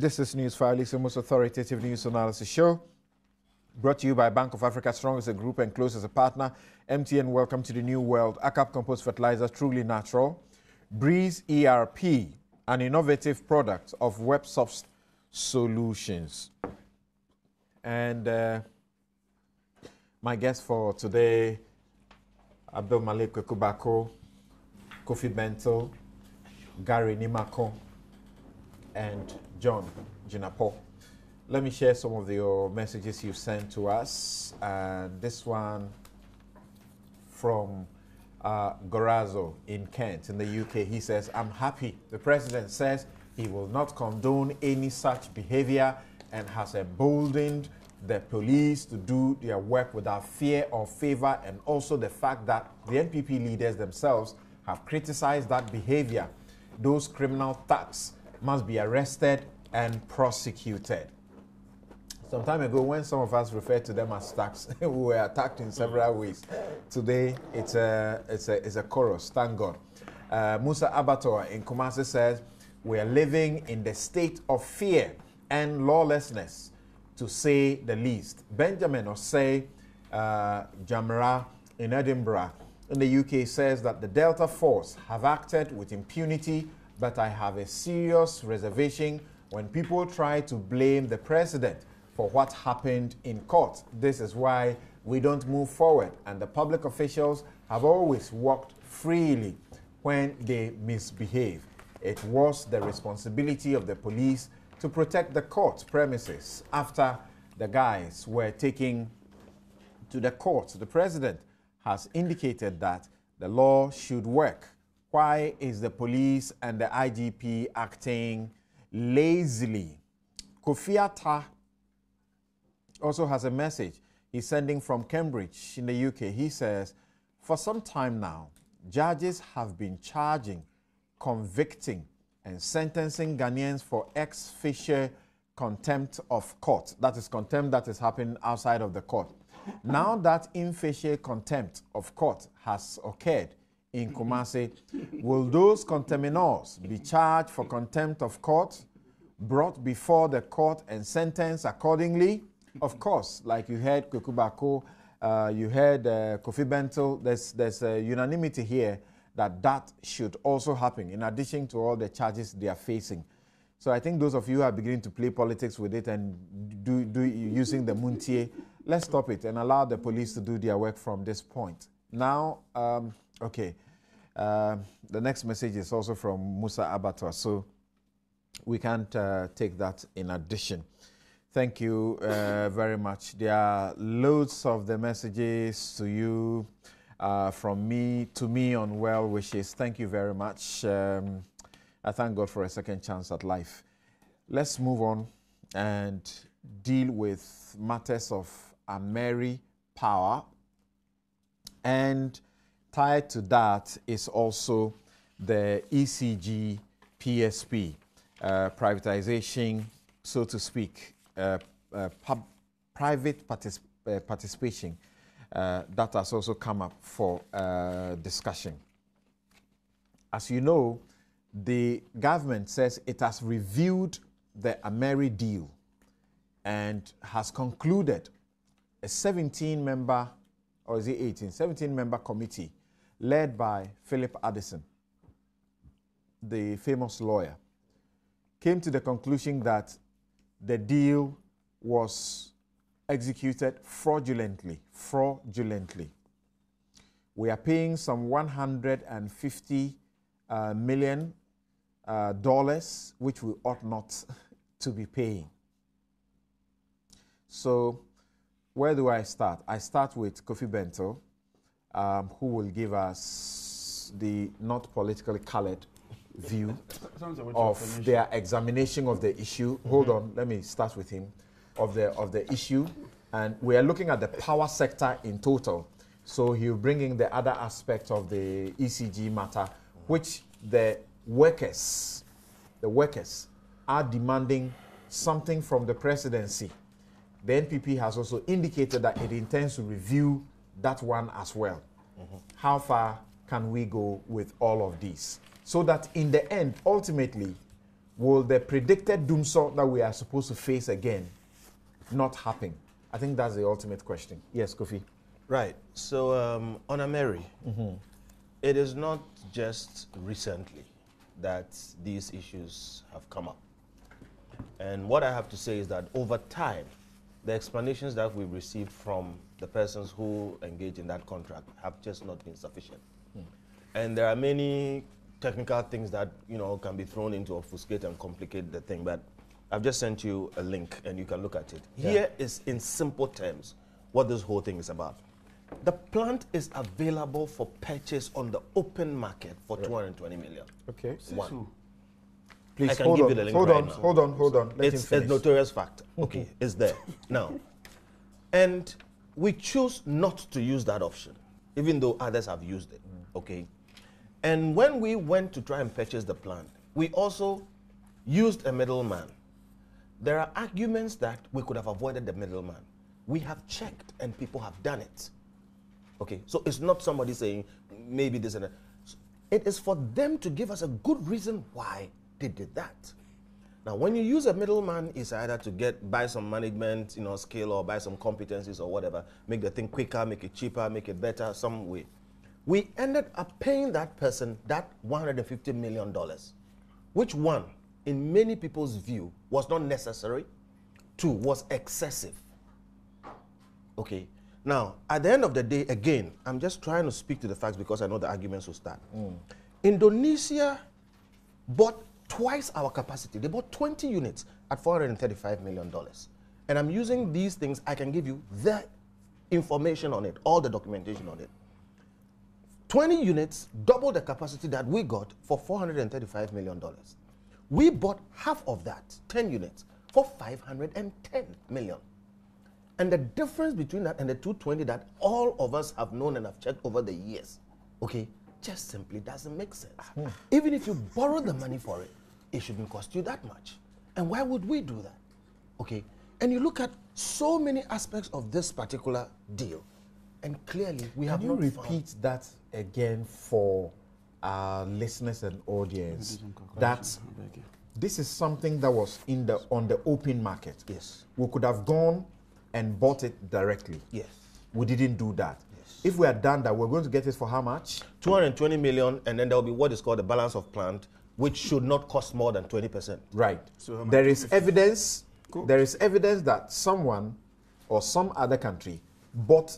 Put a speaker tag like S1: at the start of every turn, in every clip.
S1: This is Newsfile, the most authoritative news analysis show, brought to you by Bank of Africa, strong as a group and close as a partner. MTN, welcome to the new world. ACEP compost fertilizer, truly natural. Breeze ERP, an innovative product of WebSoft Solutions. And my guest for today, Abdul Malik Kwekubako, Kofi Bento, Gary Nimako, and John Jinapo. Let me share some of your messages you sent to us. And this one from Gorazo in Kent, in the UK. He says, I'm happy. The president says he will not condone any such behavior and has emboldened the police to do their work without fear or favor, and also the fact that the NPP leaders themselves have criticized that behavior. Those criminal thugs must be arrested and prosecuted. Some time ago, when some of us referred to them as thugs, we were attacked in several ways. Today, it's a chorus, thank God. Musa Abator in Kumasi says, we are living in the state of fear and lawlessness, to say the least. Benjamin Osei Jamra in Edinburgh, in the UK, says that the Delta Force have acted with impunity, but I have a serious reservation when people try to blame the president for what happened in court. This is why we don't move forward, and the public officials have always walked freely when they misbehave. It was the responsibility of the police to protect the court premises after the guys were taken to the court. The president has indicated that the law should work. Why is the police and the IGP acting lazily? Kofiata also has a message he's sending from Cambridge in the UK. He says, for some time now, judges have been charging, convicting, and sentencing Ghanaians for ex officio contempt of court. That is contempt that is happening outside of the court. Now that in facie contempt of court has occurred in Kumasi, will those contemnors be charged for contempt of court, brought before the court and sentenced accordingly? Of course, like you heard Kwekubako, you heard Kofi Bento, there's a unanimity here that should also happen, in addition to all the charges they are facing. So I think those of you who are beginning to play politics with it and do using the Muntie, let's stop it and allow the police to do their work from this point. Now, okay, the next message is also from Musa Abatwa, so we can't take that in addition. Thank you very much. There are loads of the messages to you from me to me on well wishes. Thank you very much. I thank God for a second chance at life. Let's move on and deal with matters of AMERI power. And tied to that is also the ECG PSP, privatization, so to speak, private participation that has also come up for discussion. As you know, the government says it has reviewed the AMERI deal and has concluded a 17-member, or is it 18? 17-member committee led by Philip Addison, the famous lawyer, came to the conclusion that the deal was executed fraudulently. We are paying some $150 million, which we ought not to be paying. So where do I start? I start with Kofi Bento, who will give us the not politically colored view of their examination of the issue. Hold on, let me start with him, of the issue. And we are looking at the power sector in total. So he'll bring in the other aspect of the ECG matter, which the workers are demanding something from the presidency. The NPP has also indicated that it intends to review that one as well. How far can we go with all of these? So that in the end, ultimately, will the predicted Dumsor that we are supposed to face again not happen? I think that's the ultimate question. Yes, Kofi.
S2: Right. So on AMERI, it is not just recently that these issues have come up. And what I have to say is that over time, the explanations that we've received from the persons who engage in that contract have just not been sufficient. And there are many technical things that, you know, can be thrown in to obfuscate and complicate the thing, but I've just sent you a link and you can look at it. Yeah. Here is, in simple terms, what this whole thing is about. The plant is available for purchase on the open market for 220 million.
S1: Okay.
S2: One.
S1: Please,
S2: I can give you the link right now.
S1: Hold on.
S2: It's a notorious fact. Okay, it's there. Now, and we choose not to use that option, even though others have used it. Okay. And when we went to try and purchase the plant, we also used a middleman. There are arguments that we could have avoided the middleman. We have checked and people have done it. Okay, so it's not somebody saying maybe this and that. It is for them to give us a good reason why they did that. Now, when you use a middleman, it's either to buy some management, you know, skill, or buy some competencies or whatever, make the thing quicker, make it cheaper, make it better, some way. We ended up paying that person that $150 million, which one, in many people's view, was not necessary, two, was excessive. Okay. Now, at the end of the day, again, I'm just trying to speak to the facts because I know the arguments will start. Indonesia bought twice our capacity. They bought 20 units at $435 million. And I'm using these things. I can give you the information on it, all the documentation on it. 20 units, double the capacity that we got for $435 million. We bought half of that, 10 units, for $510 million. And the difference between that and the 220 that all of us have known and have checked over the years, okay, just simply doesn't make sense. Even if you borrow the money for it, it shouldn't cost you that much. And why would we do that? Okay, and you look at so many aspects of this particular deal, and clearly we have not found.
S1: Can you repeat that again for our listeners and audience? That this is something that was on the open market.
S2: Yes.
S1: We could have gone and bought it directly.
S2: Yes.
S1: We didn't do that. Yes. If we had done that, we're going to get it for how much?
S2: 220 million, and then there will be what is called the balance of plant, which should not cost more than 20%.
S1: Right. So there is evidence. Cool. There is evidence that someone or some other country bought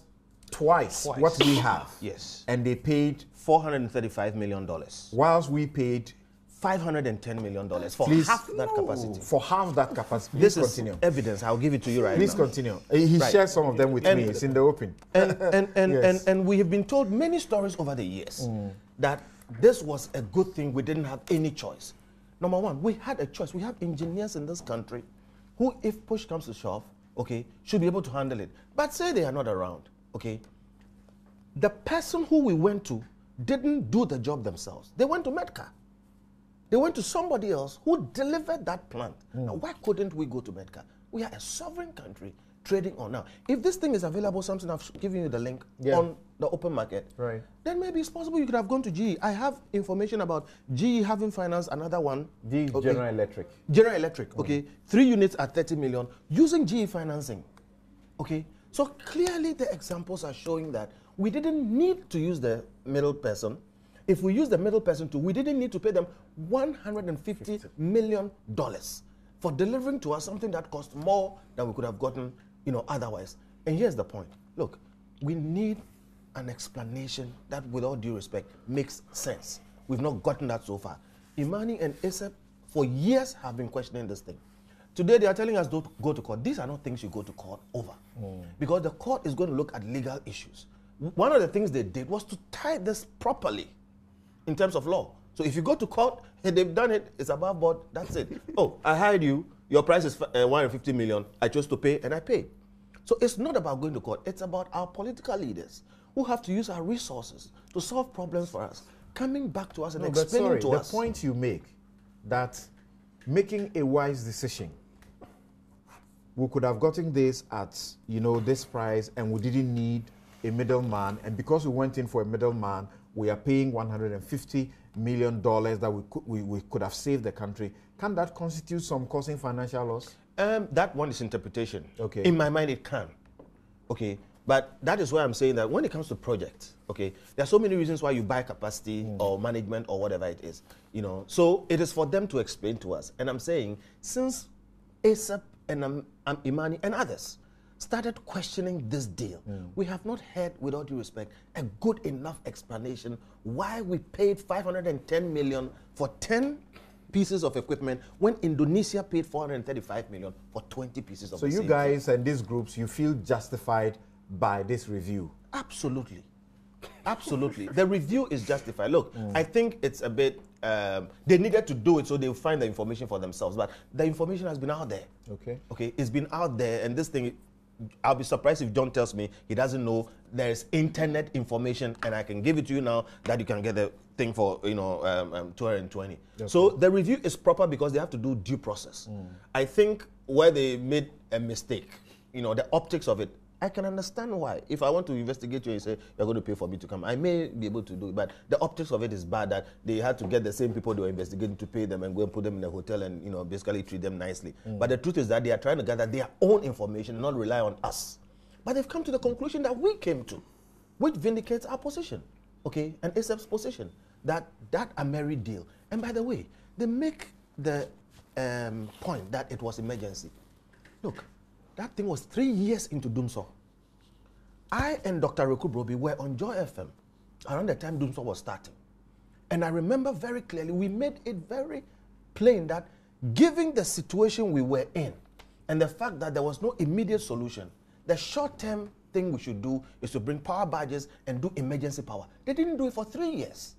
S1: twice what we have.
S2: Yes.
S1: And they paid
S2: $435 million.
S1: Whilst we paid
S2: $510 million for half that capacity.
S1: For half that capacity.
S2: This is evidence. I'll give it to you right now.
S1: Please continue. He shared some of them with me. It's in the open.
S2: And we have been told many stories over the years that this was a good thing. We didn't have any choice. Number one, we had a choice. We have engineers in this country who, if push comes to shove, okay, should be able to handle it. But say they are not around, okay? The person who we went to didn't do the job themselves. They went to Medca. They went to somebody else who delivered that plant. Now, why couldn't we go to Medca? We are a sovereign country trading on. Now, if this thing is available, something I've given you the link on the open market,
S1: right,
S2: then maybe it's possible you could have gone to GE. I have information about GE having financed another one.
S1: GE, okay. General Electric.
S2: General Electric, okay. 3 units at 30 million using GE financing, okay. So clearly the examples are showing that we didn't need to use the middle person. If we use the middle person too, we didn't need to pay them $150 million for delivering to us something that cost more than we could have gotten, you know, otherwise. And here's the point. Look, we need an explanation that, with all due respect, makes sense. We've not gotten that so far. Imani and ACEP for years have been questioning this thing. Today they are telling us don't go to court. These are not things you go to court over. Because the court is going to look at legal issues. One of the things they did was to tie this properly in terms of law. So if you go to court, and they've done it, it's above board, that's it. Oh, I hired you, your price is $150 million, I chose to pay, and I paid. So it's not about going to court, it's about our political leaders who have to use our resources to solve problems for us, coming back to us and explaining to us.
S1: The point you make, that making a wise decision, we could have gotten this at, you know, this price, and we didn't need a middleman, and because we went in for a middleman, we are paying $150 million that we could have saved the country can that constitute some causing financial loss?
S2: That one is interpretation.
S1: Okay.
S2: In my mind, it can. Okay. But that is why I'm saying that when it comes to projects, okay, there are so many reasons why you buy capacity or management or whatever it is, you know. So it is for them to explain to us. And I'm saying, since ACEP and Imani and others started questioning this deal, we have not heard, with all due respect, a good enough explanation why we paid 510 million for 10 pieces of equipment when Indonesia paid 435 million for 20 pieces of equipment.
S1: So you guys and these groups, you feel justified by this review?
S2: Absolutely. Absolutely. The review is justified. Look, I think it's a bit, they needed to do it so they'll find the information for themselves. But the information has been out there.
S1: Okay.
S2: Okay, it's been out there, and this thing, I'll be surprised if John tells me he doesn't know there's internet information, and I can give it to you now that you can get the thing for, you know, 220. Okay. So the review is proper because they have to do due process. I think where they made a mistake, you know, the optics of it, I can understand why. If I want to investigate you and say, you're going to pay for me to come, I may be able to do it. But the optics of it is bad, that they had to get the same people they were investigating to pay them and go and put them in a hotel and, you know, basically treat them nicely. But the truth is that they are trying to gather their own information and not rely on us. But they've come to the conclusion that we came to, which vindicates our position, okay, and ACEP's position, that AMERI deal. And by the way, they make the point that it was emergency. Look, that thing was 3 years into Dumsor. I and Dr. Rekubrobi were on Joy FM around the time Dumsor was starting. And I remember very clearly, we made it very plain that given the situation we were in and the fact that there was no immediate solution, the short-term thing we should do is to bring power badges and do emergency power. They didn't do it for 3 years.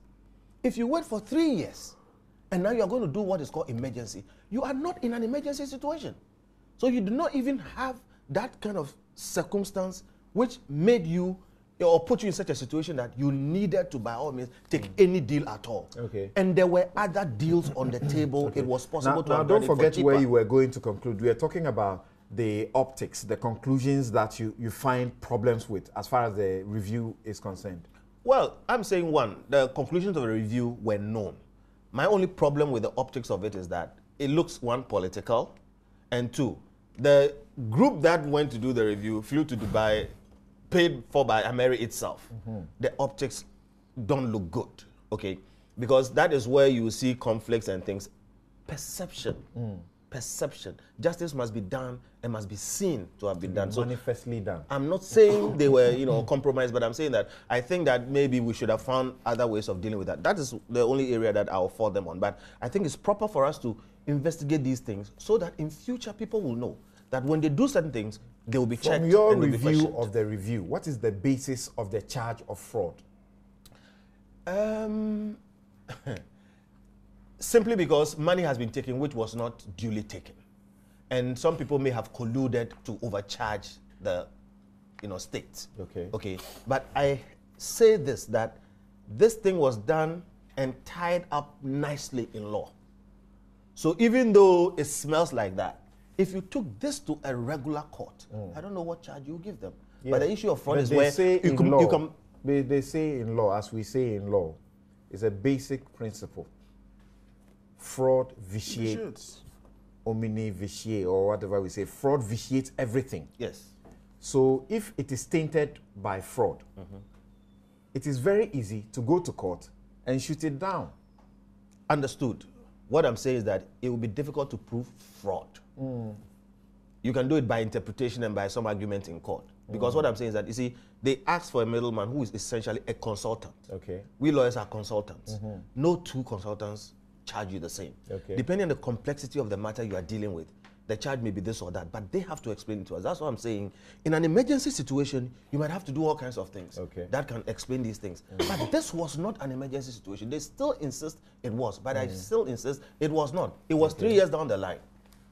S2: If you wait for 3 years and now you're going to do what is called emergency, you are not in an emergency situation. So you do not even have that kind of circumstance which made you or put you in such a situation that you needed to, by all means, take any deal at all.
S1: Okay.
S2: And there were other deals on the table. Okay. It was possible to have
S1: done it for cheaper. Now, don't forget where you were going to conclude. We are talking about the optics, the conclusions that you find problems with as far as the review is concerned.
S2: Well, I'm saying one, the conclusions of the review were known. My only problem with the optics of it is that it looks, one, political, and two, the group that went to do the review flew to Dubai, paid for by AMERI itself. The optics don't look good, okay? Because that is where you see conflicts and things. Perception. Perception. Justice must be done and must be seen to have been done.
S1: Manifestly done.
S2: I'm not saying they were, you know, compromised, but I'm saying that I think that maybe we should have found other ways of dealing with that. That is the only area that I'll fault them on. But I think it's proper for us to investigate these things so that in future people will know that when they do certain things, they will be checked.
S1: From your review of the review, what is the basis of the charge of fraud?
S2: Simply because money has been taken which was not duly taken. And some people may have colluded to overcharge the, you know, state.
S1: Okay.
S2: Okay. But I say this, that this thing was done and tied up nicely in law. So even though it smells like that, if you took this to a regular court, I don't know what charge you give them. Yeah. But the issue of fraud is where you come.
S1: They say in law, as we say in law, it's a basic principle. Fraud vitiates. Omni vitiate, or whatever we say. Fraud vitiates everything.
S2: Yes.
S1: So if it is tainted by fraud, it is very easy to go to court and shoot it down.
S2: Understood. What I'm saying is that it will be difficult to prove fraud. You can do it by interpretation and by some argument in court. Because what I'm saying is that, you see, they ask for a middleman who is essentially a consultant.
S1: Okay.
S2: We lawyers are consultants. No two consultants charge you the same.
S1: Okay.
S2: Depending on the complexity of the matter you are dealing with, the charge may be this or that, but they have to explain it to us. That's what I'm saying. In an emergency situation, you might have to do all kinds of things that can explain these things. But this was not an emergency situation. They still insist it was, but I still insist it was not. It was 3 years down the line.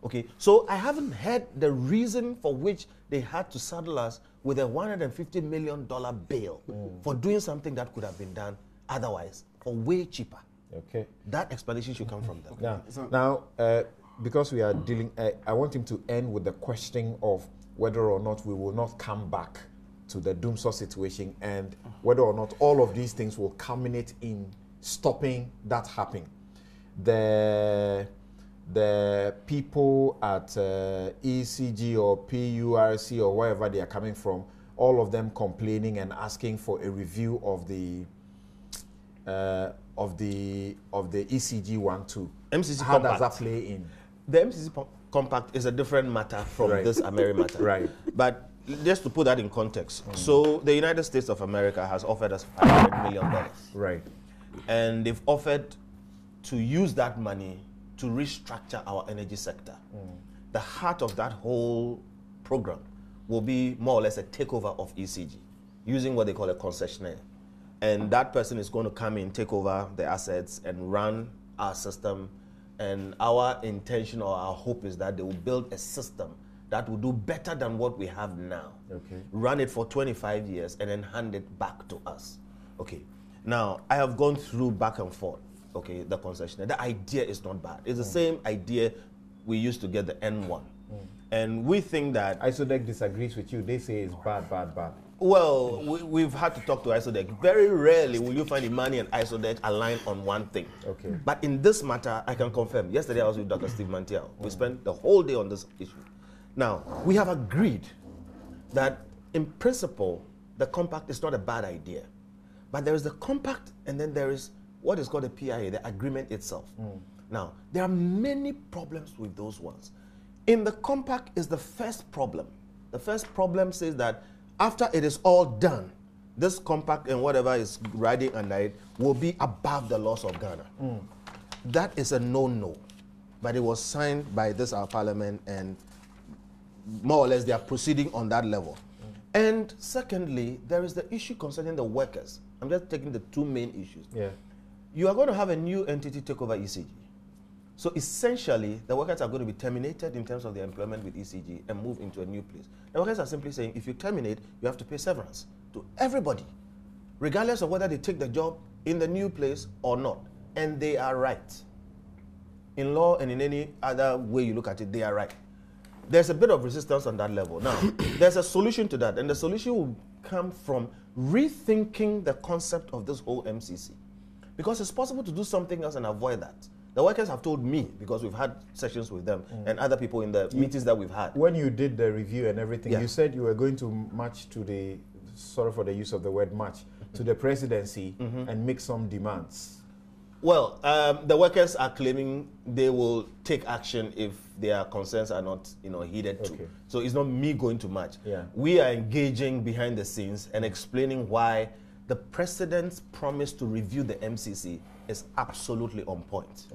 S2: Okay, so I haven't heard the reason for which they had to saddle us with a $150 million bail for doing something that could have been done otherwise for way cheaper.
S1: Okay.
S2: That explanation should come from them.
S1: Okay. Now, because we are dealing, I want him to end with the question of whether or not we will not come back to the Dumsor situation and whether or not all of these things will culminate in stopping that happening. the people at ECG or PURC or wherever they are coming from, all of them complaining and asking for a review of the ECG one too.
S2: MCC
S1: How
S2: compact.
S1: does that play in?
S2: The MCC compact is a different matter from this AMERI matter.
S1: Right.
S2: But just to put that in context, so the United States of America has offered us $500 million.
S1: Right.
S2: And they've offered to use that money to restructure our energy sector. The heart of that whole program will be more or less a takeover of ECG, using what they call a concessionaire. And that person is going to come in, take over the assets, and run our system. And our intention or our hope is that they will build a system that will do better than what we have now.
S1: Okay.
S2: Run it for 25 years and then hand it back to us. Okay. Now, I have gone through back and forth, okay, the concessionaire. The idea is not bad. It's the same idea we used to get the N1. And we think that...
S1: ISODEC disagrees with you. They say it's bad, bad, bad.
S2: Well, we've had to talk to ISODEC. Very rarely will you find Imani and ISODEC aligned on one thing.
S1: Okay.
S2: But in this matter, I can confirm. Yesterday, I was with Dr. Steve Mantiao. We spent the whole day on this issue. Now, we have agreed that, in principle, the compact is not a bad idea. But there is the compact, and then there is what is called a PIA, the agreement itself. Now, there are many problems with those ones. In the compact is the first problem. The first problem says that after it is all done, this compact and whatever is riding under it will be above the laws of Ghana. That is a no-no. But it was signed by this our parliament, and more or less they are proceeding on that level. And secondly, there is the issue concerning the workers. I'm just taking the two main issues.
S1: Yeah.
S2: You are going to have a new entity take over ECG. So essentially, the workers are going to be terminated in terms of their employment with ECG and move into a new place. The workers are simply saying, if you terminate, you have to pay severance to everybody, regardless of whether they take the job in the new place or not. And they are right. In law and in any other way you look at it, they are right. There's a bit of resistance on that level. Now, there's a solution to that, and the solution will come from rethinking the concept of this whole MCC. Because it's possible to do something else and avoid that. The workers have told me, because we've had sessions with them and other people in the meetings that we've had.
S1: When you did the review and everything, you said you were going to march to the, sorry for the use of the word march, to the presidency and make some demands.
S2: Well, the workers are claiming they will take action if their concerns are not, heeded to. So it's not me going to march. We are engaging behind the scenes and explaining why the president's promise to review the MCC is absolutely on point.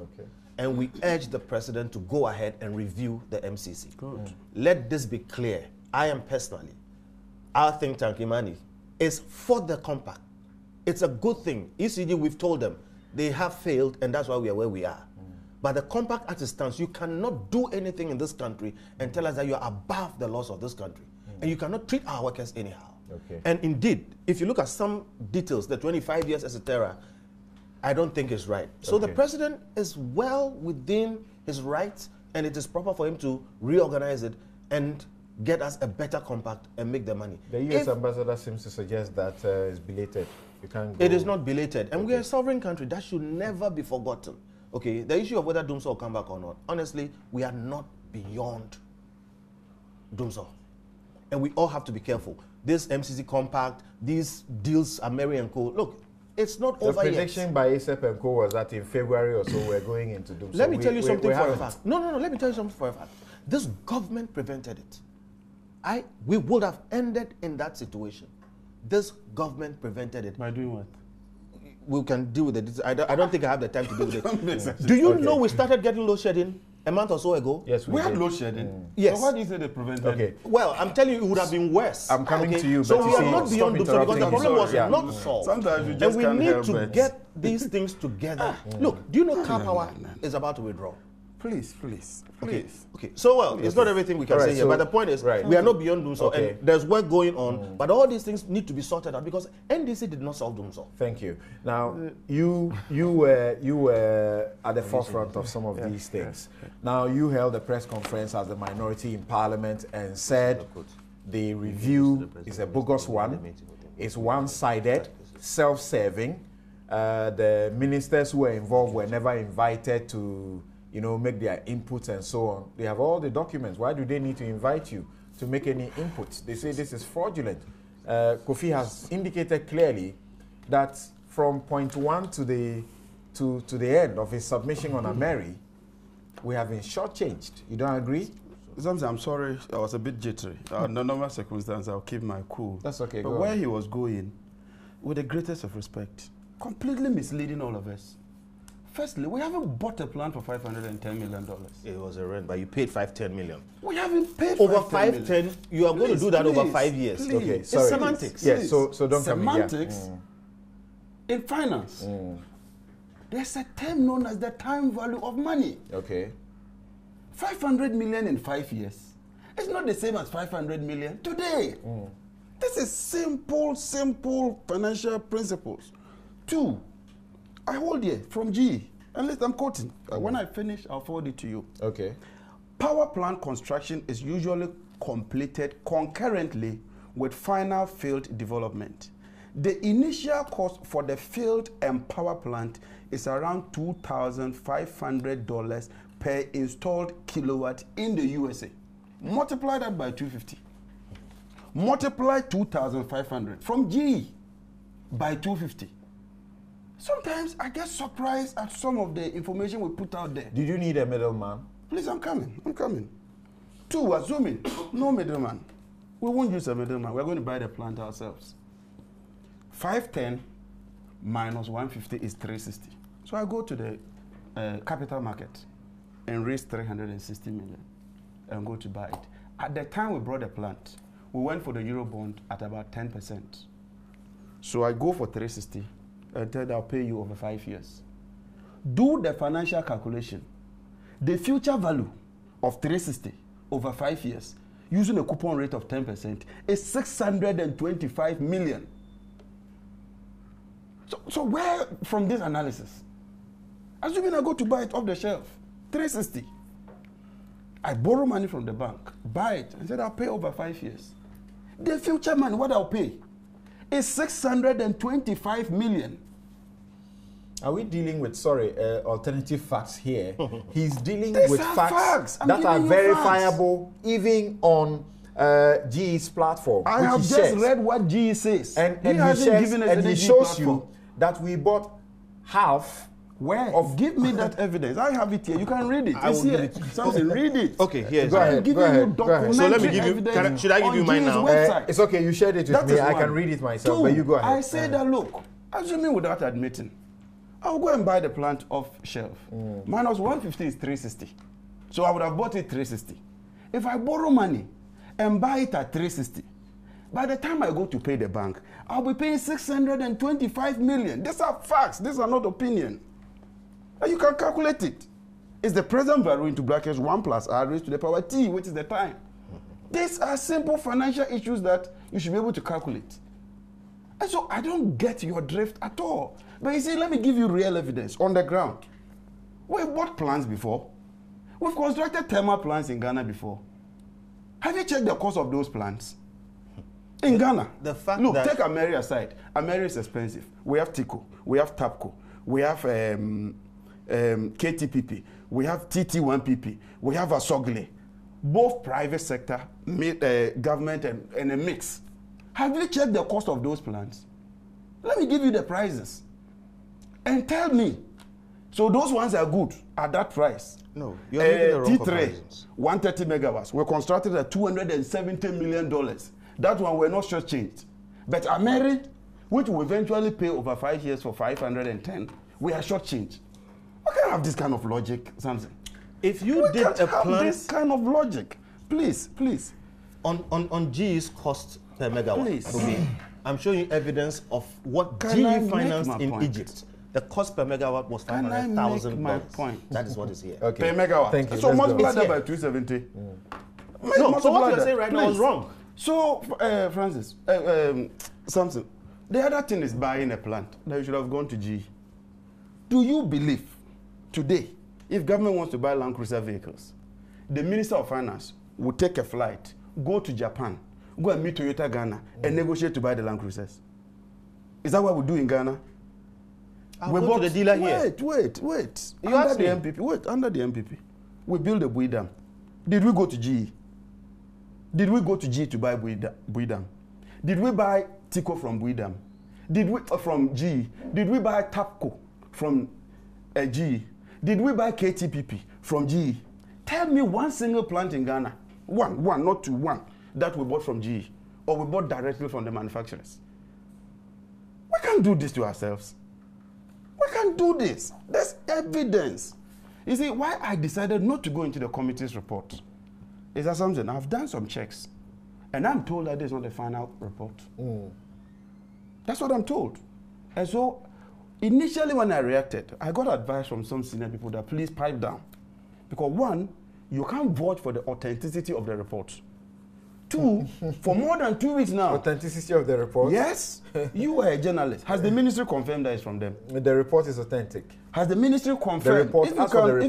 S2: And we urge the president to go ahead and review the MCC. Good. Let this be clear. I am personally, our think tank, Imani, is for the compact. It's a good thing. ECG, we've told them, they have failed, and that's why we are where we are. But the compact as it stands, you cannot do anything in this country and tell us that you are above the laws of this country. And you cannot treat our workers anyhow. And indeed, if you look at some details, the 25 years, etc., I don't think it's right. So the president is well within his rights, and it is proper for him to reorganize it and get us a better compact and make the money.
S1: The U.S. ambassador seems to suggest that it's belated. You can't go.
S2: It is not belated. And we are a sovereign country. That should never be forgotten. Okay, the issue of whether Dumsor will come back or not, honestly, we are not beyond Dumsor. And we all have to be careful. This MCC compact, these deals, AMERI and co, look, it's not over yet. The
S1: prediction by ACEP and co was that in February or so we're going into Dumsor.
S2: Let me tell you something for a fact. No, let me tell you something for a fact. This government prevented it. We would have ended in that situation. This government prevented it.
S3: By doing what?
S2: We can deal with it. I don't think I have the time to deal with it. Do you know we started getting load shedding a month or so ago?
S1: Yes,
S3: we had load shedding.
S2: Yes.
S3: So why do you say they prevented it?
S2: Well, I'm telling you, it would have been worse.
S1: I'm coming to you, but
S2: so we are not beyond Dumsor because the problem was not solved.
S3: Sometimes you just can't help it.
S2: And we need to get these things together. Look, do you know Car Power is about to withdraw?
S3: Please.
S2: Okay. So, it's not everything we can say here, but the point is, we are not beyond Dumsor, and there's work going on, but all these things need to be sorted out because NDC did not solve Dumsor.
S1: Thank you. Now, you were at the forefront of some of these things. Now, you held a press conference as the minority in Parliament and said the review is a bogus one, it's one-sided, self-serving. The ministers who were involved were never invited to you know, make their inputs and so on. They have all the documents. Why do they need to invite you to make any inputs? They say this is fraudulent. Kofi has indicated clearly that from point 1 to the end of his submission on AMERI, we have been shortchanged. You don't agree?
S3: I'm sorry, I was a bit jittery. Under normal circumstances, I'll keep my cool.
S1: That's okay.
S3: But where he was going, with the greatest of respect, completely misleading all of us. Firstly, we haven't bought a plant for $510 million.
S2: It was a rent, but you paid $510 million.
S3: We haven't paid
S2: over
S3: $510.
S2: You are going to do that over 5 years.
S3: Please,
S1: okay,
S3: it's
S1: sorry.
S3: semantics.
S1: Yes, so don't
S3: semantics
S1: come
S3: in finance. There's a term known as the time value of money.
S1: Okay.
S3: 500 million in 5 years. It's not the same as 500 million today. This is simple financial principles. 2, I hold here from GE, and I'm quoting. When I finish, I'll forward it to you.
S1: Okay.
S3: Power plant construction is usually completed concurrently with final field development. The initial cost for the field and power plant is around $2,500 per installed kilowatt in the USA. Multiply that by 250. Multiply 2,500 from GE by 250. Sometimes I get surprised at some of the information we put out there.
S1: Did you need a middleman?
S3: Please, I'm coming. 2, assuming no middleman. We won't use a middleman. We're going to buy the plant ourselves. 510 minus 150 is 360. So I go to the capital market and raise 360 million and go to buy it. At the time we brought the plant, we went for the Eurobond at about 10%. So I go for 360 and tell them I'll pay you over 5 years. Do the financial calculation. The future value of 360 over 5 years using a coupon rate of 10% is 625 million. So where from this analysis? Assuming I go to buy it off the shelf, 360. I borrow money from the bank, buy it, and said I'll pay over 5 years. The future money, what I'll pay, is 625 million.
S1: Are we dealing with, alternative facts here? He's dealing
S3: These
S1: with
S3: are
S1: facts
S3: I'm
S1: that are
S3: giving you
S1: verifiable even on GE's platform.
S3: I have just read what GE says.
S1: And he shows you that we bought half.
S3: Where? Give me that evidence. I have it here. You can read it.
S2: I will give it to you.
S3: Something, read it.
S2: Okay, here's
S1: go ahead.
S2: So let me give you, should I give you mine now?
S1: It's okay, you shared it with me. I can read it myself, 2, but you go ahead.
S3: I say that, look, assuming without admitting, I'll go and buy the plant off shelf. Minus 150 is 360. So I would have bought it 360. If I borrow money and buy it at 360, by the time I go to pay the bank, I'll be paying 625 million. These are facts. These are not opinion. And you can calculate it. It's the present value into brackets 1 plus r raised to the power t, which is the time. These are simple financial issues that you should be able to calculate. And so I don't get your drift at all. But you see, let me give you real evidence on the ground. We've bought plants before. We've constructed thermal plants in Ghana before. Have you checked the cost of those plants? In Ghana.
S2: The fact
S3: look,
S2: that
S3: take AMERI aside. AMERI is expensive. We have TICO. We have TAPCO. We have KTPP. We have TT1PP. We have ASOGLE. Both private sector, government, and a mix. Have you checked the cost of those plants? Let me give you the prices. And tell me, so those ones are good at that price.
S2: No, you're making the wrong
S3: T3,
S2: comparisons.
S3: 130 megawatts. We constructed at $270 million. That one we're not shortchanged. But AMERI, which will eventually pay over 5 years for 510, we are shortchanged. We can't have this kind of logic, Samson.
S2: If you
S3: we
S2: did
S3: can't
S2: a
S3: have
S2: plant
S3: this kind of logic, please.
S2: On GE's cost per megawatt,
S3: Please.
S2: okay, I'm showing you evidence of what
S3: Can I
S2: GE
S3: make
S2: financed
S3: my
S2: in
S3: point?
S2: Egypt. The cost per megawatt was
S3: Can I make my
S2: $500,000.
S3: point?
S2: That is what is here.
S1: Okay.
S3: Per megawatt.
S1: Thank you.
S3: So
S1: Let's
S3: multiply
S1: go.
S3: that by 270.
S2: No, so what you're saying right now is wrong.
S3: So, Francis, Samson, the other thing is buying a plant that you should have gone to GE. Do you believe today, if government wants to buy Land Cruiser vehicles, the Minister of Finance will take a flight, go to Japan, go and meet Toyota Ghana, and negotiate to buy the Land Cruisers? Is that what we do in Ghana?
S2: I'll go to the dealer here.
S3: Wait.
S2: You
S3: Under
S2: asked
S3: the
S2: me.
S3: MPP. Wait, under the MPP. We build a Bui Dam. Did we go to GE? Did we go to GE to buy Bui Dam? Did we buy Tico from Bui Dam? Did we from GE? Did we buy TAPCO from GE? Did we buy KTPP from GE? Tell me one single plant in Ghana, one, not two, one, that we bought from GE or we bought directly from the manufacturers. We can't do this to ourselves. We can't do this. There's evidence. You see, why I decided not to go into the committee's report is that something. I've done some checks, and I'm told that this is not the final report. That's what I'm told. And so, initially when I reacted, I got advice from some senior people that please pipe down. Because one, you can't vouch for the authenticity of the report. Two, for more than 2 weeks now.
S1: Authenticity of the report?
S3: Yes. You are a journalist. Has the ministry confirmed that it's from them?
S1: The report is authentic.
S3: Has the ministry confirmed?
S1: The report,
S3: if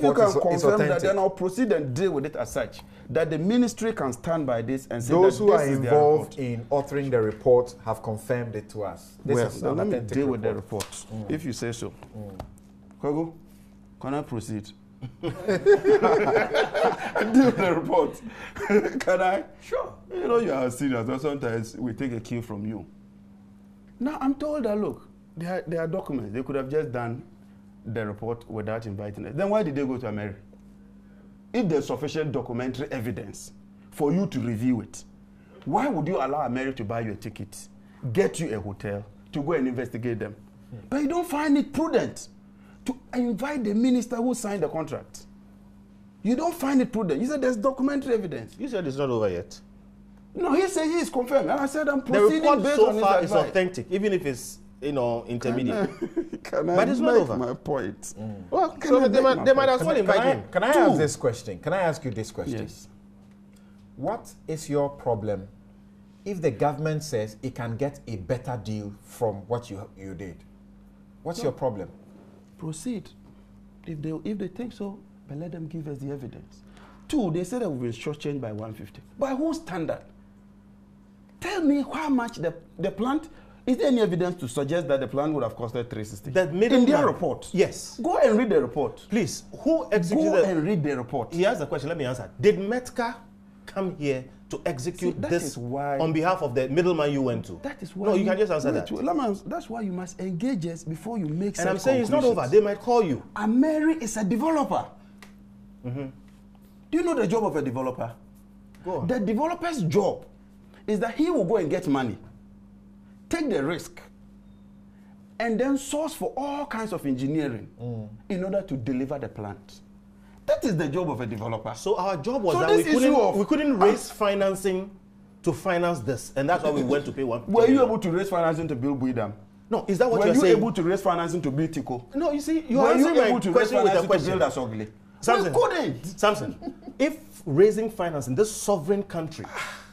S3: you can confirm
S1: authentic.
S3: that, then I'll proceed and deal with it as such. That the ministry can stand by this and say
S1: those
S3: that
S1: who
S3: this
S1: are
S3: is
S1: involved in authoring the report have confirmed it to us. This
S3: well,
S1: is
S3: now
S1: an
S3: let me
S1: authentic
S3: deal
S1: report.
S3: with the report, if you say so. Kogo, can I proceed? Deal with the report. Can I? Sure. You know you are serious, but sometimes we take a cue from you. Now I'm told that look, there are documents. They could have just done the report without inviting us. Then why did they go to AMERI? If there's sufficient documentary evidence for you to review it, why would you allow AMERI to buy you a ticket, get you a hotel, to go and investigate them? But you don't find it prudent to invite the minister who signed the contract. You don't find it prudent. You said there's documentary evidence.
S2: You said it's not over yet.
S3: No, he said he is confirmed. And I said I'm
S2: The
S3: proceeding
S2: report
S3: based
S2: so
S3: on his
S2: far is
S3: advice.
S2: authentic, even if it's, intermediate.
S3: Can
S2: But
S3: I
S2: it's not
S3: make
S2: over.
S3: my point?
S2: Well,
S3: Can
S2: so
S3: I
S2: they
S3: make
S2: might,
S3: my
S2: they might
S3: point?
S2: as well invite him.
S1: Can I ask this question? Can I ask you this question?
S3: Yes.
S1: What is your problem if the government says it can get a better deal from what you did? What's your problem?
S3: Proceed. If they think so, but let them give us the evidence. Two, they said that we've been shortchanged by 150. By whose standard? Tell me how much the plant, is there any evidence to suggest that the plant would have costed 360? In their report.
S2: Yes.
S3: Go and read the report.
S2: Please, who executed
S3: Go and read the report.
S2: He asked the question, let me answer. Did Metka come here to execute this on behalf of the middleman you went to?
S3: That is why.
S2: No, you can just answer that.
S3: That's why you must engage us before you make such
S2: And I'm saying it's not
S3: conclusions.
S2: over. They might call you.
S3: AMERI is a developer. Do you know the job of a developer?
S2: Go on.
S3: The developer's job is that he will go and get money, take the risk, and then source for all kinds of engineering in order to deliver the plant. That is the job of a developer.
S2: So our job was
S3: So
S2: that
S3: this
S2: we couldn't raise financing to finance this, and that's why we went to pay 1.
S3: Were you able to raise financing to build Bui Dam?
S2: No, is that what
S3: Were
S2: you're
S3: you
S2: saying?
S3: able to raise financing to build Tico?
S2: No, you see, you
S3: Were
S2: are
S3: you
S2: answering
S3: able
S2: my
S3: to raise
S2: question with a
S3: financing to
S2: question.
S3: build Asogli?
S2: Samson,
S3: We couldn't.
S2: Samson, if raising finance in this sovereign country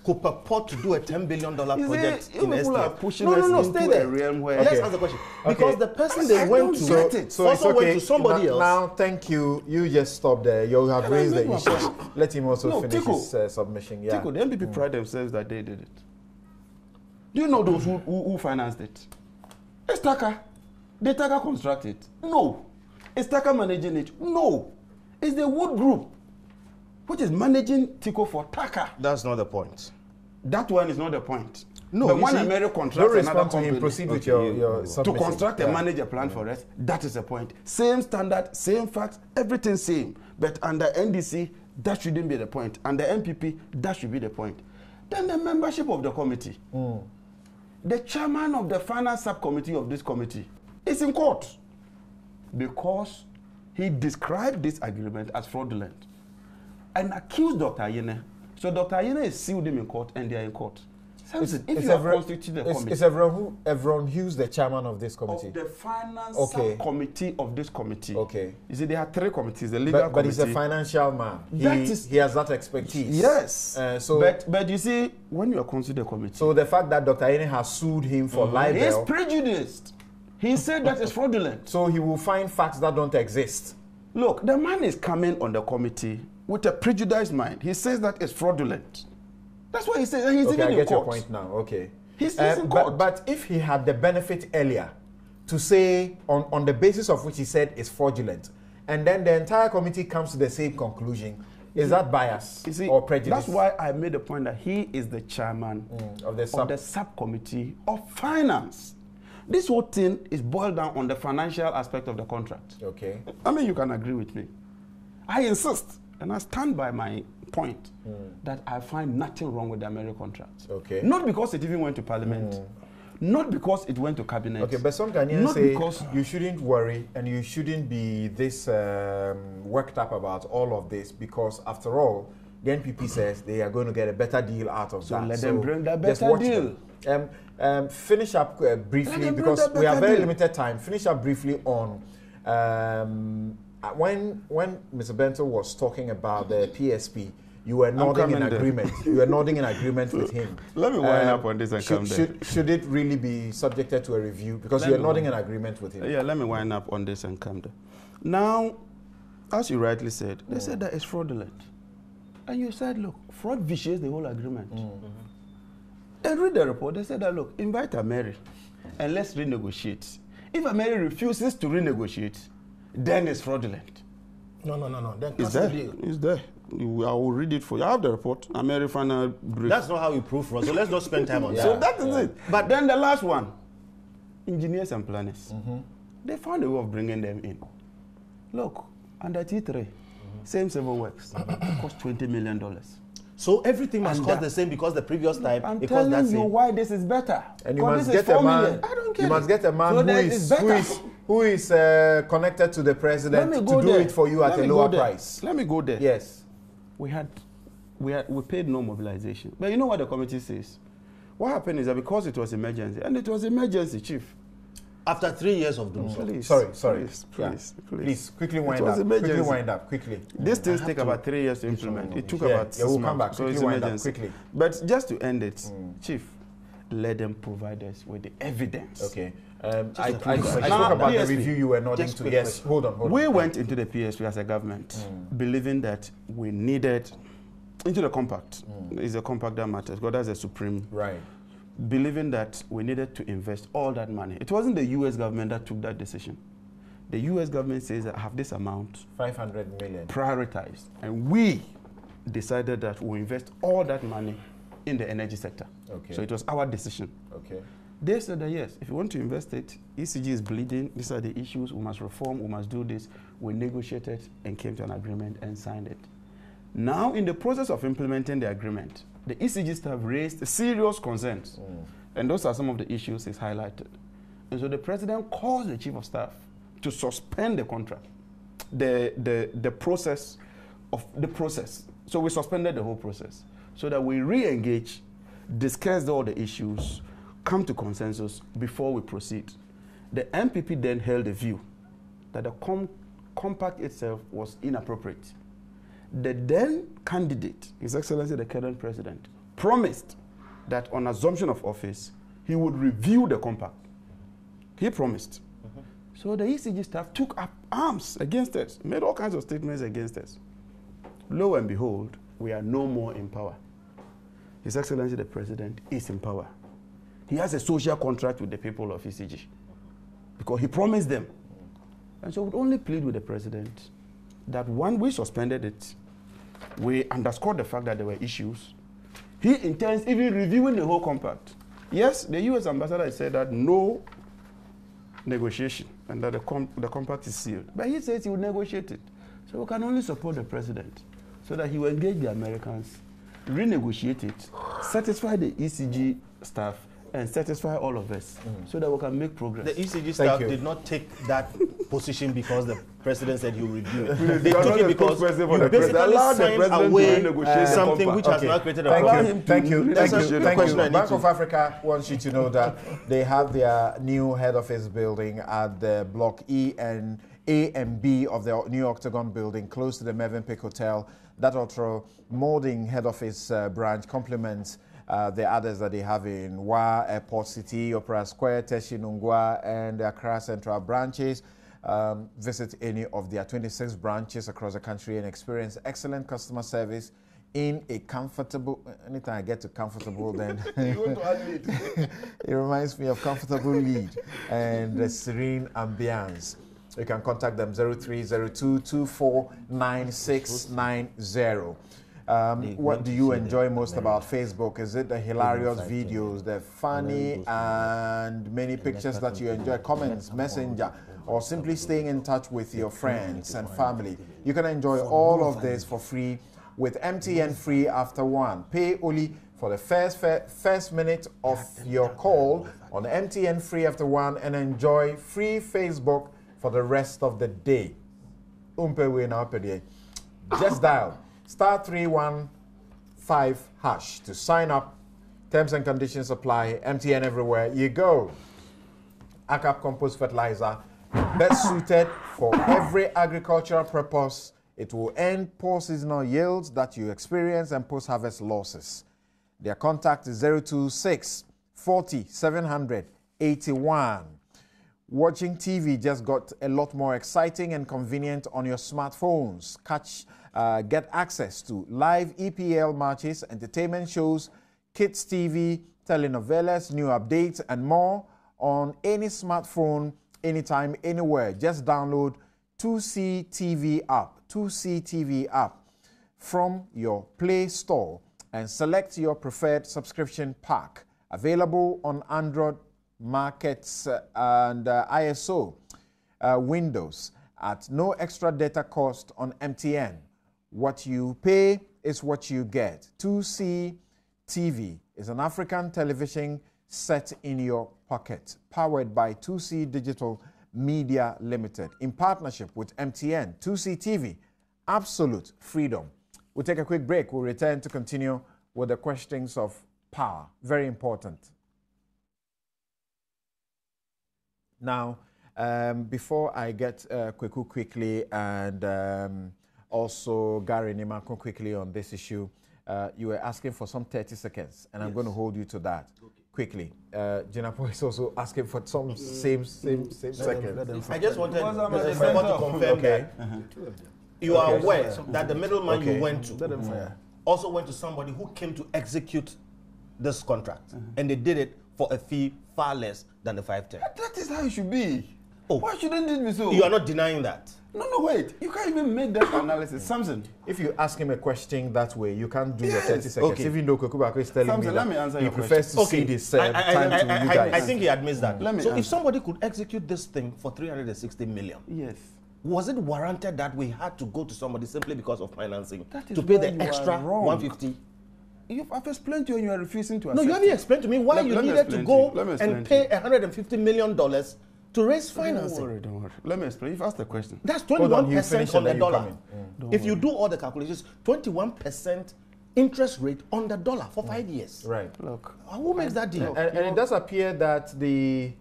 S2: could purport to do a $10 billion project in
S3: people are
S2: STF.
S3: pushing
S2: No,
S3: us
S2: stay
S3: into
S2: there.
S3: a realm where...
S2: Let's answer the question. Because the person they went to
S3: get it.
S1: So
S2: also
S1: it's okay.
S2: went to somebody else.
S1: Now, thank you. You just stop there. You have
S3: Can I
S1: raised the
S3: make my
S1: issue.
S3: point?
S1: Let him also
S3: No,
S1: finish
S3: Tico.
S1: his submission. Yeah.
S3: Tico, the MPP pride themselves that they did it. Do you know those who financed it? It's Taka. Did Taka construct it? No. Is Taka managing it? No. It's the Wood Group, which is managing Tico for Taka.
S2: That's not the point.
S3: That one is not the point.
S2: No,
S3: but
S2: you
S3: when
S2: see,
S3: AMERI
S1: Don't
S3: contracts another
S1: respond to him.
S3: company
S1: Proceed with
S2: Okay,
S1: your
S3: to
S1: submission.
S3: construct and manage a plan for us, that is the point. Same standard, same facts, everything same. But under NDC, that shouldn't be the point. Under MPP, that should be the point. Then the membership of the committee. The chairman of the finance subcommittee of this committee is in court because he described this agreement as fraudulent and accused Dr. Ayene. So Dr. Ayene is sued him in court and they are in court. If you have constituted the committee.
S1: Is everyone who's the chairman of this committee?
S3: Of the finance subcommittee of this committee.
S1: Okay.
S3: You see, there are 3 committees. The legal
S1: But
S3: committee.
S1: he's a financial man. He has that expertise.
S3: Yes.
S1: But
S3: you see, when you are considered a committee.
S1: So the fact that Dr. Ayene has sued him for libel.
S3: He is prejudiced. He said that is fraudulent.
S1: So he will find facts that don't exist.
S3: Look, the man is coming on the committee with a prejudiced mind. He says that it's fraudulent. That's what he says. And he's even in court.
S1: I get your point now. Okay.
S3: He's in court.
S1: But if he had the benefit earlier to say on the basis of which he said is fraudulent, and then the entire committee comes to the same conclusion, is that bias or prejudice?
S3: That's why I made the point that he is the chairman of the subcommittee of finance. This whole thing is boiled down on the financial aspect of the contract.
S1: Okay.
S3: I mean, you can agree with me. I insist, and I stand by my point, that I find nothing wrong with the AMERI contract.
S1: Okay.
S3: Not because it even went to parliament. Not because it went to cabinet.
S1: Okay, but some Ghanaians say you shouldn't worry and you shouldn't be this worked up about all of this, because after all, the NPP says they are going to get a better deal out of that.
S3: So let them bring that better deal.
S1: Finish up briefly, because we have very limited time. Finish up briefly on when Mr. Bento was talking about the PSP. You were nodding in agreement. You were nodding in agreement with him.
S3: Let me wind up on this and come there.
S1: Should it really be subjected to a review? Because you are nodding in agreement with him.
S3: Yeah, let me wind up on this and come there. Now, as you rightly said, they said that it's fraudulent. And you said, look, fraud vitiates the whole agreement. And read the report. They said that, look, invite AMERI and let's renegotiate. If AMERI refuses to renegotiate, then it's fraudulent.
S2: No. Then
S3: it's there. It's there. I will read it for you. I have the report. AMERI final brief.
S2: That's not how you prove fraud. So let's not spend time on that.
S3: So that is it. But then the last one, engineers and planners. They found a way of bringing them in. Look, under T3, same civil works, cost $20 million.
S2: So everything must cost the same because the previous time.
S3: I'm telling you why this is better.
S1: And you must get a man. You must get a man who is connected to the president to do it for you at a lower price.
S3: Let me go there.
S1: Yes.
S3: We paid no mobilization. But you know what the committee says? What happened is that because it was emergency, and it was emergency, Chief.
S2: After 3 years of Dumsor.
S1: Sorry. Please, quickly wind up. Quickly.
S3: These things take about 3 years to implement. It took about 6 months.
S1: We'll come back. So it's emergency. Quickly.
S3: But just to end it, Chief, let them provide us with the evidence.
S1: Okay. I spoke about the review you were nodding to. Yes, hold on.
S3: We went into the PSP as a government, believing that we needed, into the compact. It's a compact that matters. God has a supreme.
S1: Right.
S3: Believing that we needed to invest all that money. It wasn't the U.S. government that took that decision. The U.S. government says that I have this amount,
S1: 500 million,
S3: prioritized. And we decided that we'll invest all that money in the energy sector.
S1: Okay.
S3: So it was our decision.
S1: Okay.
S3: They said that yes, if you want to invest it, ECG is bleeding, these are the issues, we must reform, we must do this. We negotiated and came to an agreement and signed it. Now, in the process of implementing the agreement, the ECG staff raised serious concerns. And those are some of the issues he's highlighted. And so the president calls the chief of staff to suspend the contract, the process of the process. So we suspended the whole process so that we re-engage, discuss all the issues, come to consensus before we proceed. The MPP then held a view that the compact itself was inappropriate. The then candidate, His Excellency the current president, promised that on assumption of office, he would review the compact. He promised. So the ECG staff took up arms against us, made all kinds of statements against us. Lo and behold, we are no more in power. His Excellency the President is in power. He has a social contract with the people of ECG because he promised them. And so we would only plead with the President that when we suspended it, we underscored the fact that there were issues. He intends even reviewing the whole compact. Yes, the U.S. ambassador said that no negotiation and that the compact is sealed. But he says he will negotiate it. So we can only support the president so that he will engage the Americans, renegotiate it, satisfy the ECG staff, and satisfy all of us so that we can make progress.
S2: The ECG staff did not take that position because the president said you review it. They took it because you basically signed away something which has now created a problem.
S1: Thank you. Bank of Africa wants you to know that they have their new head office building at the Block E and A and B of the New Octagon building, close to the Mövenpick Hotel. That ultra molding head office branch complements the others that they have in Wa, Airport City, Opera Square, Teshinungwa, and the Accra Central branches. Visit any of their 26 branches across the country and experience excellent customer service in a comfortable, anytime I get to comfortable, then
S3: You want to add lead?
S1: it reminds me of comfortable lead and the serene ambience. You can contact them 0302249690. What do you enjoy most about Facebook? Is it the hilarious videos, the funny and many pictures that you enjoy, comments, messenger, or simply staying in touch with your friends and family? You can enjoy all of this for free with MTN Free After One. Pay only for the first minute of your call on MTN Free After One and enjoy free Facebook for the rest of the day. Just dial *315# to sign up. Terms and conditions apply. MTN everywhere you go. ACEP compost fertilizer, best suited for every agricultural purpose. It will end post-seasonal yields that you experience and post-harvest losses. Their contact is 026 40 700 81. Watching TV just got a lot more exciting and convenient on your smartphones. Get access to live EPL matches, entertainment shows, kids TV, telenovelas, new updates, and more on any smartphone, anytime, anywhere. Just download 2C TV app from your Play Store and select your preferred subscription pack. Available on Android markets and ISO Windows at no extra data cost on MTN. What you pay is what you get. 2C TV is an African television set in your pocket, powered by 2C Digital Media Limited in partnership with MTN. 2C TV, absolute freedom. We'll take a quick break. We'll return to continue with the questions of power. Very important. Now, before I get Kweku quickly and also Gary Nimako quickly on this issue, you were asking for some 30 seconds, and I'm going to hold you to that. Quickly. Jinapo is also asking for some same seconds.
S2: I just wanted to confirm that you are aware that the middleman you went to also went to somebody who came to execute this contract, and they did it for a fee far less than the 510.
S3: That is how it should be.
S2: Oh.
S3: Why shouldn't it be so?
S2: You are not denying that.
S3: No, wait. You can't even make that analysis. Samson.
S1: If you ask him a question that way, you can't do your 30 seconds. Even though Kokubako is telling
S3: Samson,
S1: me
S3: let me answer
S1: he
S3: your
S1: prefers to see this time to you guys.
S2: I think he admits that. So
S3: answer.
S2: if somebody could execute this thing for 360 million,
S3: yes,
S2: was it warranted that we had to go to somebody simply because of financing to pay the extra 150?
S3: I've explained to you and you are refusing to accept.
S2: No, you haven't explained to me why you needed to go and pay $150 million to raise financing.
S3: Don't worry. Let me explain. You've asked the question.
S2: That's 21% on the dollar. If you do all the calculations, 21% interest rate on the dollar for 5 years.
S1: Right.
S3: Look.
S2: Who makes that deal?
S1: And it does appear that the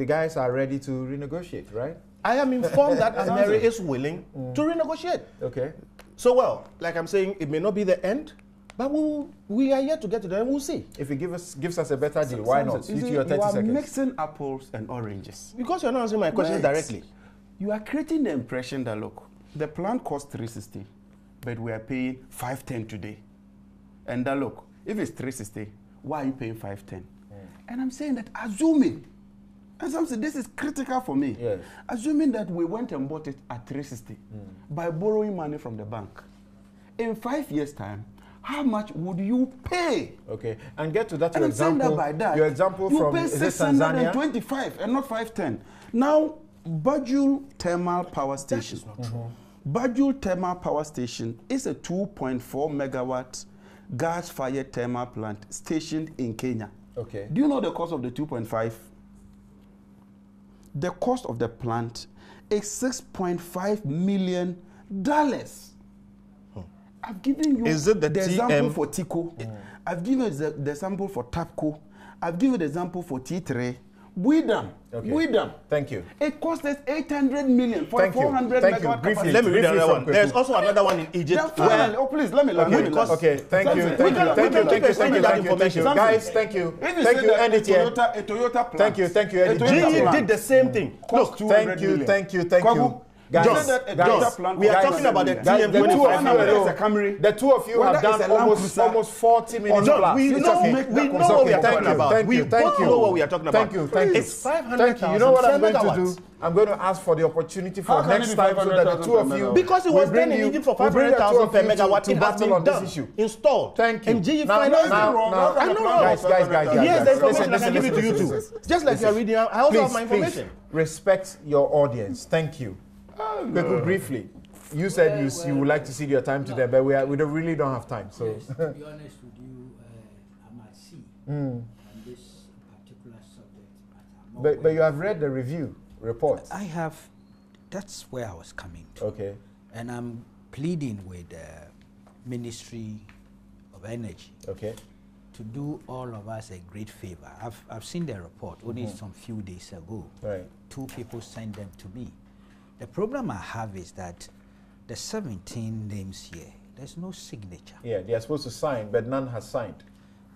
S1: guys are ready to renegotiate, right?
S2: I am informed that AMERI is willing to renegotiate.
S1: Okay.
S2: So, well, like I'm saying, it may not be the end, but we are yet to get to the end. We'll see.
S1: If it gives us a better deal, why not? You
S3: are mixing apples and oranges.
S2: Because you're not answering my question directly.
S3: You are creating the impression that, look, the plant costs 360, but we are paying 510 today. And that, look, if it's 360, why are you paying 510? And I'm saying that assuming, and some say this is critical for me, assuming that we went and bought it at 360 by borrowing money from the bank, in 5 years' time, how much would you pay?
S1: Okay, and get to that,
S3: your example. Your example from is it Tanzania? 625 and not 510. Now, Bajul Thermal Power Station. Bajul Thermal Power Station is a 2.4 megawatt gas-fired thermal plant stationed in Kenya.
S1: Okay.
S3: Do you know the cost of the 2.5? The cost of the plant is $6.5 million. I've given you the example for Tico. I've given you the example for Tapco. I've given you the example for T3. Widam.
S1: Thank you.
S3: It cost us 800 million for 400 megawatt capacity.
S2: Let me read another one. There's also another one in Egypt.
S3: Oh, please, let me learn.
S1: Okay, thank you. Guys, thank you. End it here.
S3: A Toyota plant.
S1: Thank you.
S2: GE did the same thing.
S3: Look,
S1: thank you. Guys,
S2: John, we are talking about the TM25.
S1: The two of you have done almost 40 minutes.
S2: John, we know what we are talking about. We both know what we are talking about.
S1: Thank you.
S2: It's 500,000.
S1: You know what I'm going to do? I'm going to ask for the opportunity for next time so that the two of you...
S2: Because it was done in Egypt for 500,000 per megawatt. It has been done, installed.
S1: Thank you.
S2: And GE financed it. I know.
S1: Guys.
S2: Here's the information. I can give it to you too. Just like you're reading, I also have my information.
S1: Respect your audience. Thank you. Kweku, briefly, you said you would like to cede your time to them, but we really don't have time. So,
S4: yes, to be honest with you, I'm at sea on this particular subject.
S1: But you have read the review report.
S4: I have. That's where I was coming to.
S1: Okay.
S4: And I'm pleading with the Ministry of Energy.
S1: Okay.
S4: To do all of us a great favor. I've seen the report only some few days ago.
S1: Right.
S4: 2 people sent them to me. The problem I have is that the 17 names here, there's no signature.
S1: Yeah, they are supposed to sign, but none has signed.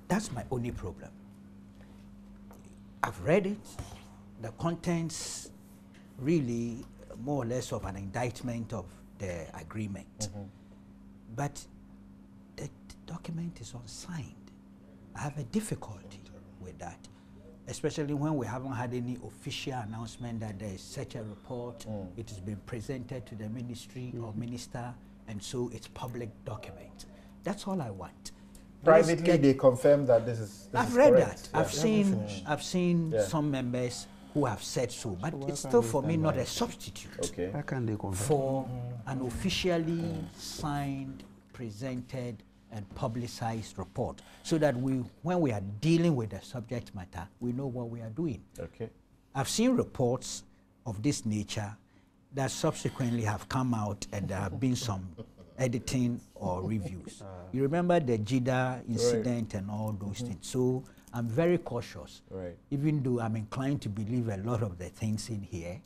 S4: That's my only problem. I've read it. The contents really more or less of an indictment of the agreement. But the document is unsigned. I have a difficulty with that, especially when we haven't had any official announcement that there is such a report. It has been presented to the ministry or minister, and so it's public document. That's all I want.
S1: Privately, they confirm that this is
S4: I've read
S1: correct.
S4: that. I've seen some members who have said so, but it's still for me not a substitute for an officially signed, presented, and publicized report, so that when we are dealing with the subject matter, we know what we are doing.
S1: Okay.
S4: I've seen reports of this nature that subsequently have come out, and there have been some editing or reviews. You remember the JIDA incident and all those things. So I'm very cautious, even though I'm inclined to believe a lot of the things in here,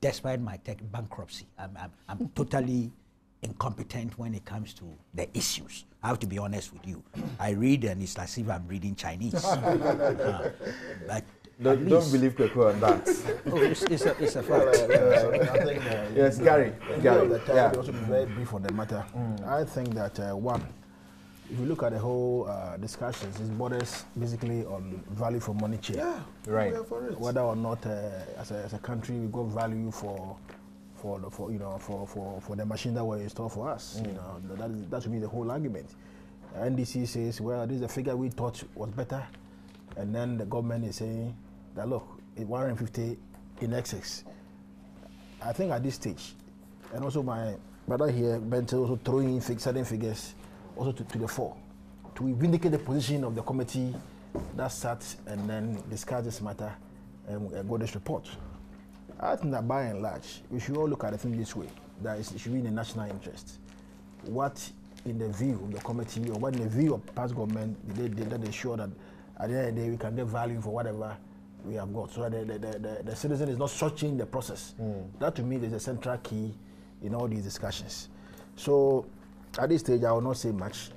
S4: despite my tech bankruptcy. I'm totally incompetent when it comes to the issues. I have to be honest with you. I read and it's as if I'm reading Chinese. But
S1: don't believe Kweku on that.
S4: It's a fact.
S5: I think
S1: yes, Gary.
S5: Gary. Also be very brief on the matter. I think that one, if you look at the whole discussions, it borders basically on value for money change.
S1: Yeah, right.
S5: Whether or not as a country we got value for the machine that were installed for us. You know, that should be the whole argument. NDC says, well, this is the figure we thought was better, and then the government is saying that look, it's 150 in excess. I think at this stage, and also my brother here, Bente, also throwing in certain figures also to the fore, to vindicate the position of the committee that sat and then discuss this matter and got this report. I think that by and large, we should all look at the thing this way, that it should be in the national interest. What in the view of the committee, or what in the view of past government, that they show that at the end of the day we can get value for whatever we have got, so that the citizen is not searching the process. That to me is a central key in all these discussions. So at this stage, I will not say much.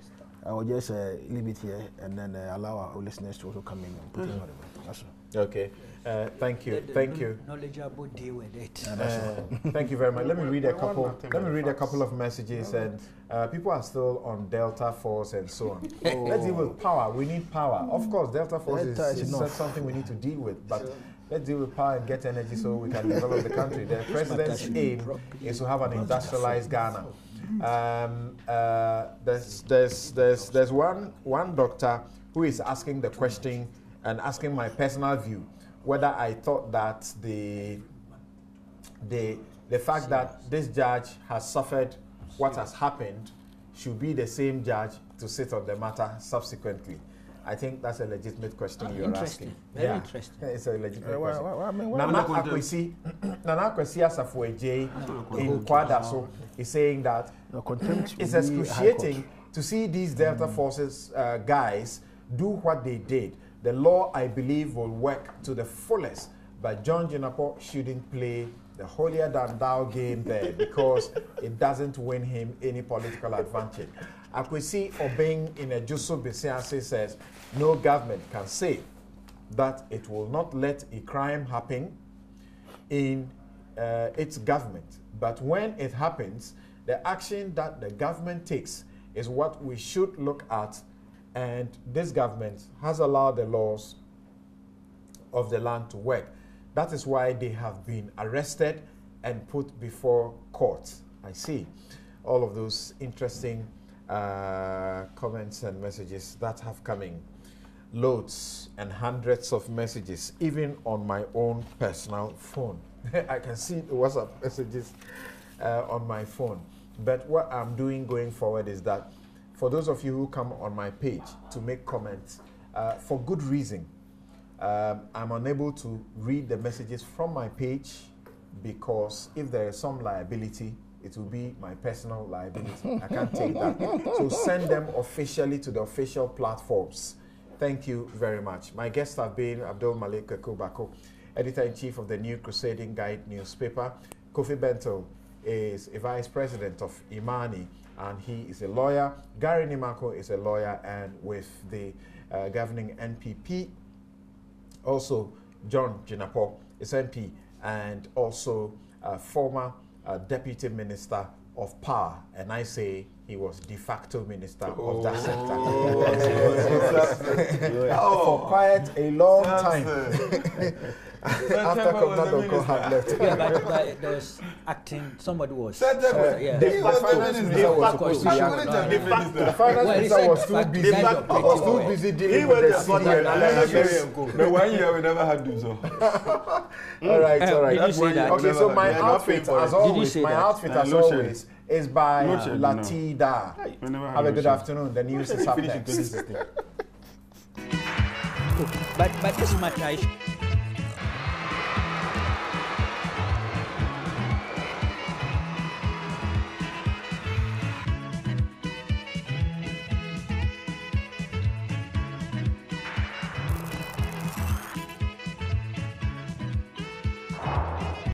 S5: I will just leave it here and then allow our listeners to also come in and put in whatever. That's all.
S1: Okay. Thank you. Thank you.
S4: Knowledgeable deal with it.
S1: Thank you very much. Let me read a couple. Let me read a couple of messages, and people are still on Delta Force and so on. Let's deal with power. We need power. Of course, Delta Force is something we need to deal with, but let's deal with power and get energy so we can develop the country. The president's aim is to have an industrialized Ghana. There's one doctor who is asking the question and asking my personal view, whether I thought that the fact that this judge has suffered what has happened should be the same judge to sit on the matter subsequently. I think that's a legitimate question you're asking.
S4: Very interesting.
S1: It's a legitimate question. Nana Akwesi Asafueje in Kwadaso is saying that it's excruciating to see these Delta Forces guys do what they did. The law, I believe, will work to the fullest, but John Jinapo shouldn't play the holier-than-thou game there because it doesn't win him any political advantage. Akwesi Obeng in a Juso Besianse says, no government can say that it will not let a crime happen in its government But when it happens, the action that the government takes is what we should look at. And this government has allowed the laws of the land to work. That is why they have been arrested and put before court. I see all of those interesting comments and messages that have come in. Loads and hundreds of messages, even on my own personal phone. I can see the WhatsApp messages on my phone. But what I'm doing going forward is that for those of you who come on my page to make comments, for good reason, I'm unable to read the messages from my page because if there is some liability, it will be my personal liability. I can't take that. So send them officially to the official platforms. Thank you very much. My guests have been Abdul Malik Kwekubako, Editor-in-Chief of the New Crusading Guide newspaper. Kofi Bento is a Vice President of Imani, and he is a lawyer. Gary Nimako is a lawyer and with the governing NPP. Also, John Jinapo is MP and also former Deputy Minister of Power, and I say he was de facto minister of that sector. For quite a long time. After Governor Doko had left.
S4: Yeah, but there was acting, somebody was.
S1: The finance minister was supposed to be acting. The finance minister was too busy dealing with the CDN.
S3: But 1 year we never had Dumsor.
S1: All right. Okay, so my outfit, as always, is by Latida. Have a good afternoon. The news is up next.
S4: But this matter